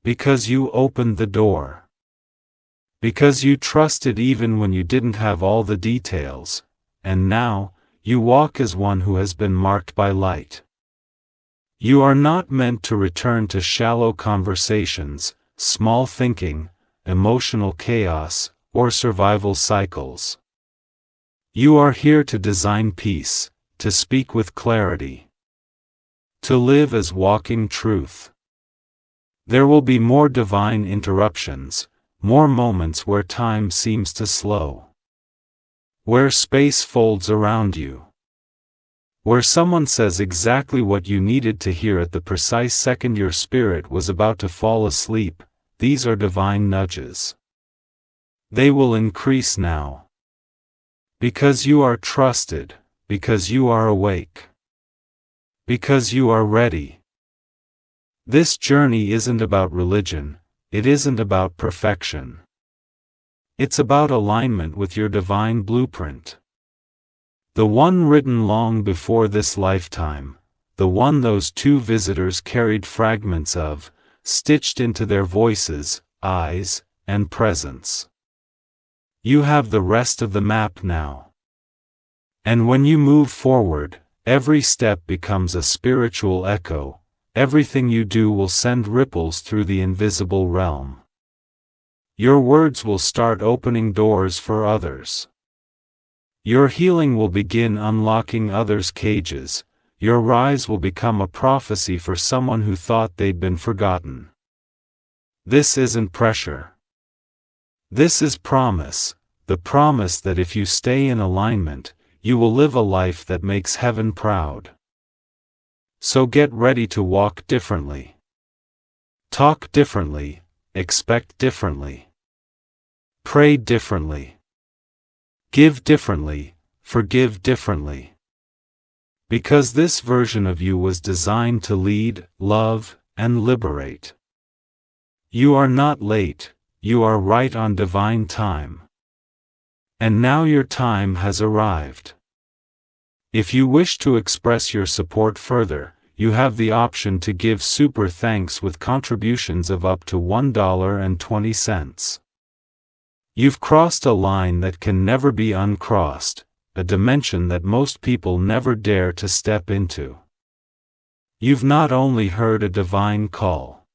Because you opened the door. Because you trusted even when you didn't have all the details, and now, you walk as one who has been marked by light. You are not meant to return to shallow conversations, small thinking, emotional chaos, or survival cycles. You are here to design peace, to speak with clarity, to live as walking truth. There will be more divine interruptions, more moments where time seems to slow, where space folds around you, where someone says exactly what you needed to hear at the precise second your spirit was about to fall asleep. These are divine nudges. They will increase now. Because you are trusted, because you are awake, because you are ready. This journey isn't about religion, it isn't about perfection. It's about alignment with your divine blueprint. The one written long before this lifetime, the one those two visitors carried fragments of, stitched into their voices, eyes, and presence. You have the rest of the map now. And when you move forward, every step becomes a spiritual echo. Everything you do will send ripples through the invisible realm. Your words will start opening doors for others. Your healing will begin unlocking others' cages. Your rise will become a prophecy for someone who thought they'd been forgotten. This isn't pressure. This is promise, the promise that if you stay in alignment, you will live a life that makes heaven proud. So get ready to walk differently. Talk differently, expect differently. Pray differently. Give differently, forgive differently. Because this version of you was designed to lead, love, and liberate. You are not late, you are right on divine time. And now your time has arrived. If you wish to express your support further, you have the option to give super thanks with contributions of up to $1.20. You've crossed a line that can never be uncrossed, a dimension that most people never dare to step into. You've not only heard a divine call.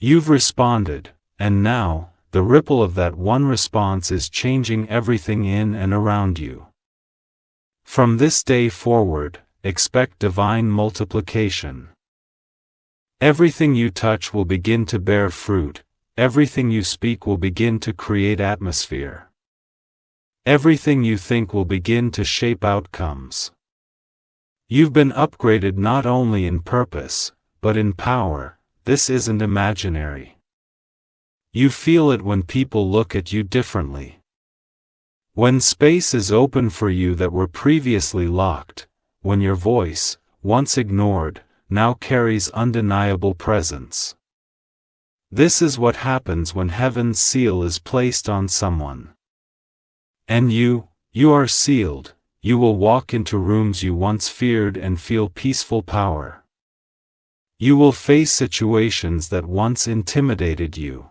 You've responded, and now, the ripple of that one response is changing everything in and around you. From this day forward, expect divine multiplication. Everything you touch will begin to bear fruit, everything you speak will begin to create atmosphere. Everything you think will begin to shape outcomes. You've been upgraded not only in purpose, but in power. This isn't imaginary. You feel it when people look at you differently. When space is open for you that were previously locked, when your voice, once ignored, now carries undeniable presence. This is what happens when heaven's seal is placed on someone. And you are sealed. You will walk into rooms you once feared and feel peaceful power. You will face situations that once intimidated you.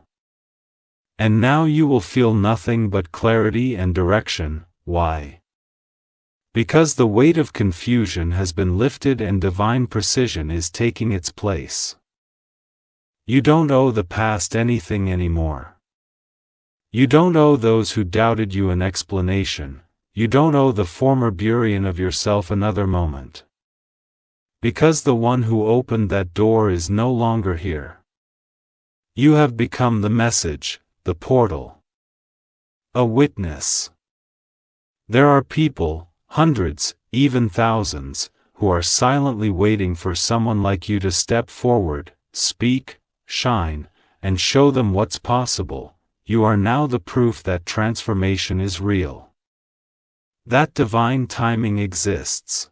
And now you will feel nothing but clarity and direction. Why? Because the weight of confusion has been lifted and divine precision is taking its place. You don't owe the past anything anymore. You don't owe those who doubted you an explanation. You don't owe the former Burian of yourself another moment. Because the one who opened that door is no longer here. You have become the message, the portal. A witness. There are people, hundreds, even thousands, who are silently waiting for someone like you to step forward, speak, shine, and show them what's possible. You are now the proof that transformation is real. That divine timing exists.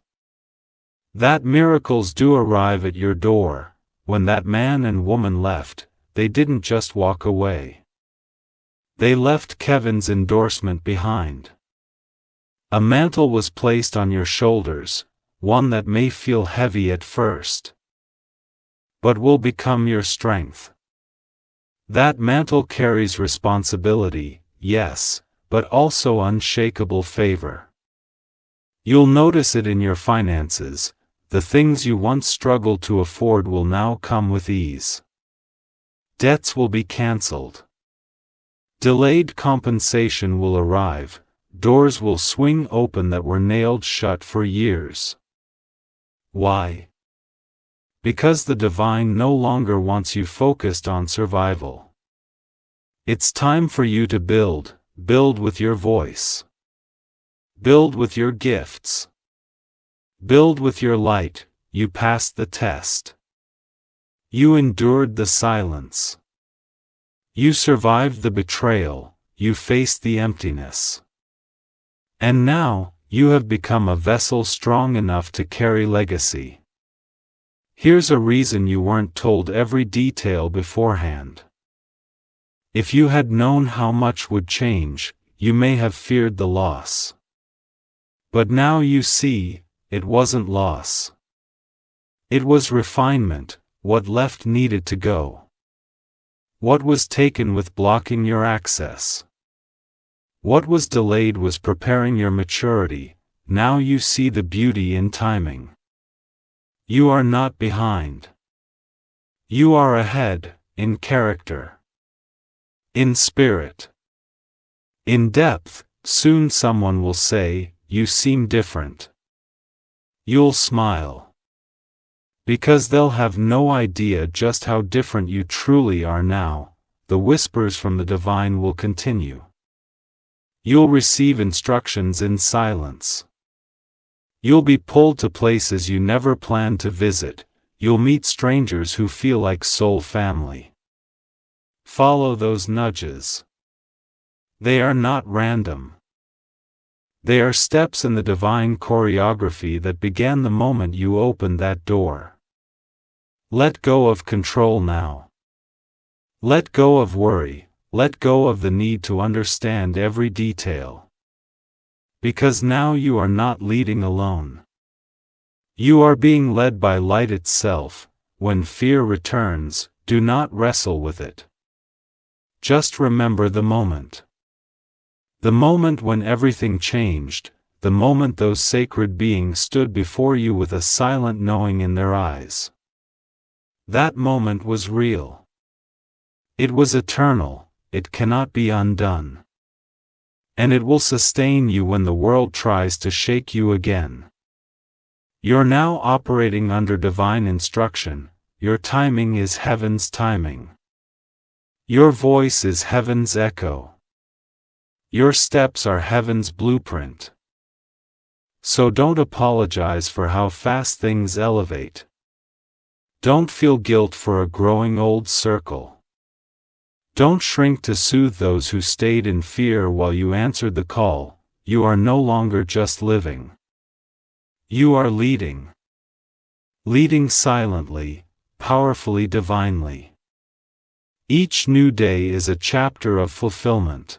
That miracles do arrive at your door. When that man and woman left, they didn't just walk away. They left Kevin's endorsement behind. A mantle was placed on your shoulders, one that may feel heavy at first, but will become your strength. That mantle carries responsibility, yes, but also unshakable favor. You'll notice it in your finances. The things you once struggled to afford will now come with ease. Debts will be cancelled. Delayed compensation will arrive. Doors will swing open that were nailed shut for years. Why? Because the divine no longer wants you focused on survival. It's time for you to build with your voice. Build with your gifts. Build with your light. You passed the test. You endured the silence. You survived the betrayal. You faced the emptiness. And now, you have become a vessel strong enough to carry legacy. Here's a reason you weren't told every detail beforehand. If you had known how much would change, you may have feared the loss. But now you see, it wasn't loss. It was refinement. What left needed to go. What was taken with blocking your access. What was delayed was preparing your maturity. Now you see the beauty in timing. You are not behind. You are ahead, in character, in spirit, in depth. Soon someone will say, "You seem different." You'll smile. Because they'll have no idea just how different you truly are now. The whispers from the divine will continue. You'll receive instructions in silence. You'll be pulled to places you never planned to visit. You'll meet strangers who feel like soul family. Follow those nudges. They are not random. They are steps in the divine choreography that began the moment you opened that door. Let go of control now. Let go of worry. Let go of the need to understand every detail. Because now you are not leading alone. You are being led by light itself. When fear returns, do not wrestle with it. Just remember the moment. The moment when everything changed, the moment those sacred beings stood before you with a silent knowing in their eyes. That moment was real. It was eternal. It cannot be undone. And it will sustain you when the world tries to shake you again. You're now operating under divine instruction. Your timing is heaven's timing. Your voice is heaven's echo. Your steps are heaven's blueprint. So don't apologize for how fast things elevate. Don't feel guilt for a growing old circle. Don't shrink to soothe those who stayed in fear while you answered the call. You are no longer just living. You are leading. Leading silently, powerfully, divinely. Each new day is a chapter of fulfillment.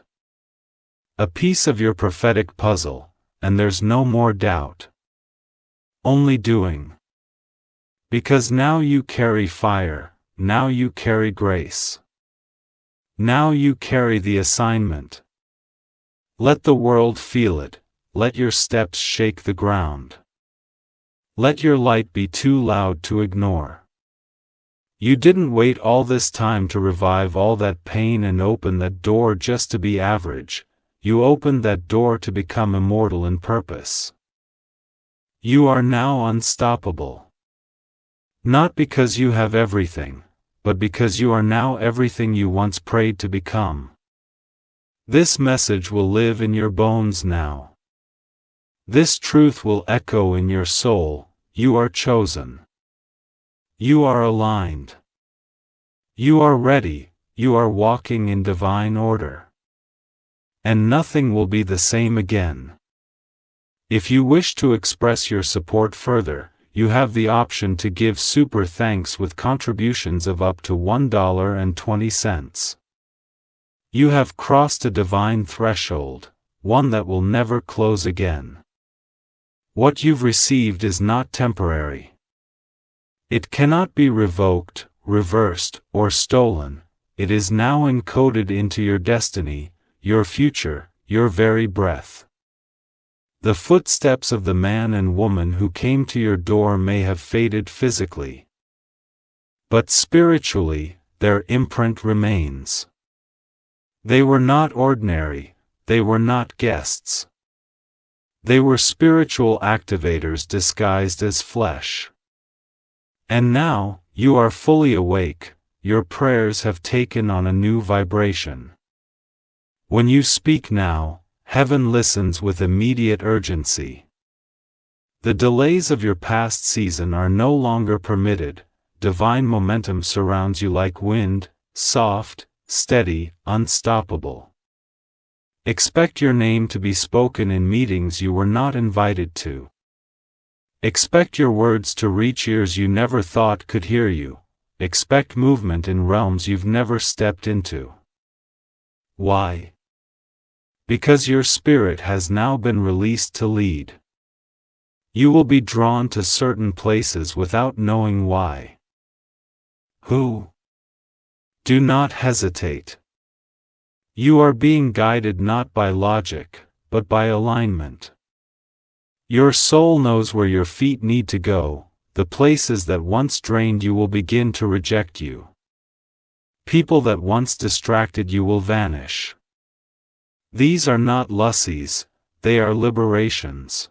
A piece of your prophetic puzzle, and there's no more doubt. Only doing. Because now you carry fire, now you carry grace. Now you carry the assignment. Let the world feel it. Let your steps shake the ground. Let your light be too loud to ignore. You didn't wait all this time to revive all that pain and open that door just to be average. You opened that door to become immortal in purpose. You are now unstoppable. Not because you have everything, but because you are now everything you once prayed to become. This message will live in your bones now. This truth will echo in your soul. You are chosen. You are aligned. You are ready. You are walking in divine order. And nothing will be the same again. If you wish to express your support further, you have the option to give super thanks with contributions of up to $1.20. You have crossed a divine threshold, one that will never close again. What you've received is not temporary. It cannot be revoked, reversed, or stolen. It is now encoded into your destiny, your future, your very breath. The footsteps of the man and woman who came to your door may have faded physically. But spiritually, their imprint remains. They were not ordinary, they were not guests. They were spiritual activators disguised as flesh. And now, you are fully awake, your prayers have taken on a new vibration. When you speak now, heaven listens with immediate urgency. The delays of your past season are no longer permitted. Divine momentum surrounds you like wind, soft, steady, unstoppable. Expect your name to be spoken in meetings you were not invited to. Expect your words to reach ears you never thought could hear you. Expect movement in realms you've never stepped into. Why? Because your spirit has now been released to lead. You will be drawn to certain places without knowing why. Who? Do not hesitate. You are being guided not by logic, but by alignment. Your soul knows where your feet need to go. The places that once drained you will begin to reject you. People that once distracted you will vanish. These are not lussies, they are liberations.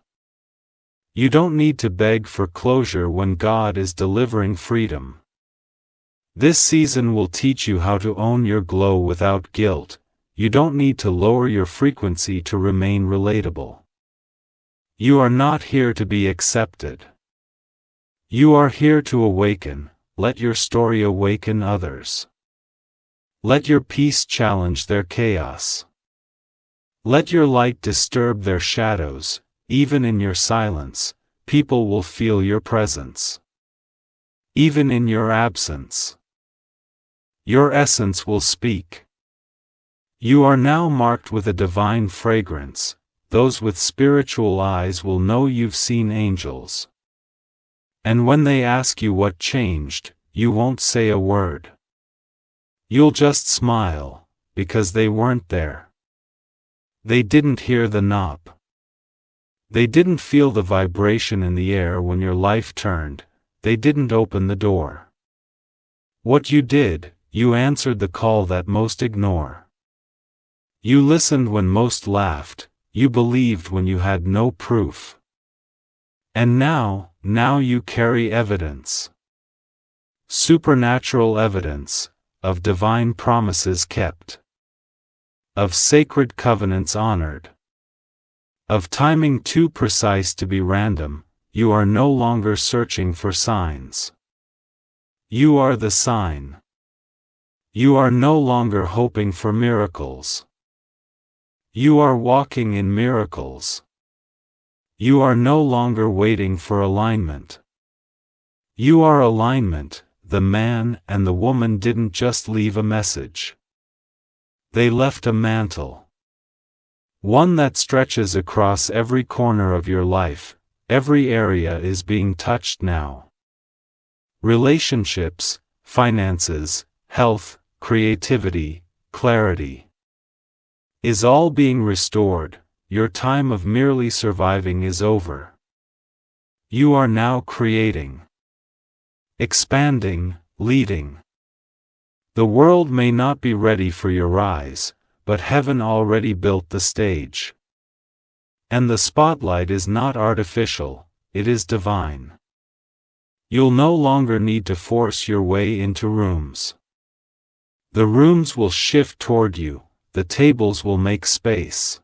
You don't need to beg for closure when God is delivering freedom. This season will teach you how to own your glow without guilt. You don't need to lower your frequency to remain relatable. You are not here to be accepted. You are here to awaken. Let your story awaken others. Let your peace challenge their chaos. Let your light disturb their shadows. Even in your silence, people will feel your presence. Even in your absence, your essence will speak. You are now marked with a divine fragrance. Those with spiritual eyes will know you've seen angels. And when they ask you what changed, you won't say a word. You'll just smile, because they weren't there. They didn't hear the knock. They didn't feel the vibration in the air when your life turned. They didn't open the door. What you did, you answered the call that most ignore. You listened when most laughed. You believed when you had no proof. And now you carry evidence. Supernatural evidence, of divine promises kept. Of sacred covenants honored. Of timing too precise to be random. You are no longer searching for signs. You are the sign. You are no longer hoping for miracles. You are walking in miracles. You are no longer waiting for alignment. You are alignment. The man and the woman didn't just leave a message. They left a mantle. One that stretches across every corner of your life. Every area is being touched now. Relationships, finances, health, creativity, clarity. Is all being restored. Your time of merely surviving is over. You are now creating. Expanding, leading. The world may not be ready for your rise, but heaven already built the stage. And the spotlight is not artificial, it is divine. You'll no longer need to force your way into rooms. The rooms will shift toward you, the tables will make space.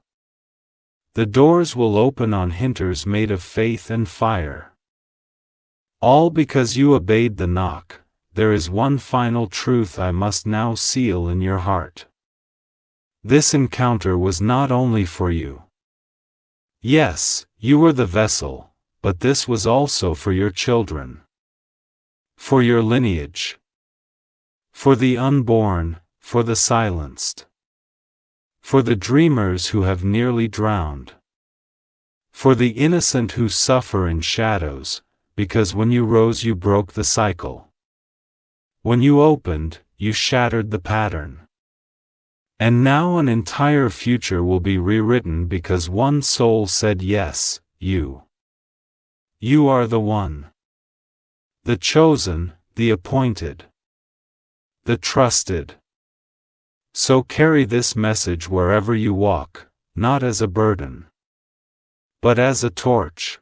The doors will open on hinters made of faith and fire. All because you obeyed the knock. There is one final truth I must now seal in your heart. This encounter was not only for you. Yes, you were the vessel, but this was also for your children. For your lineage. For the unborn, for the silenced. For the dreamers who have nearly drowned. For the innocent who suffer in shadows, because when you rose you broke the cycle. When you opened, you shattered the pattern. And now an entire future will be rewritten because one soul said yes, you. You are the one. The chosen, the appointed. The trusted. So carry this message wherever you walk, not as a burden, but as a torch.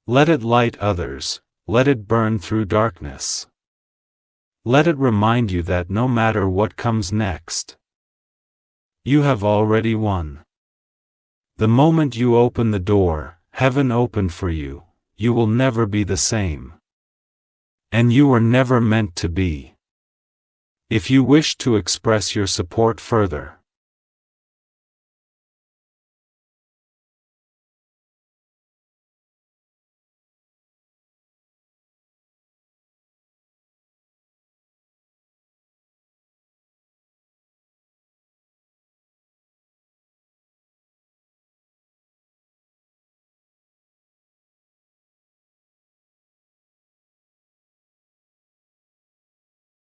Let it light others, let it burn through darkness. Let it remind you that no matter what comes next, you have already won. The moment you open the door, heaven opened for you, you will never be the same. And you were never meant to be. If you wish to express your support further,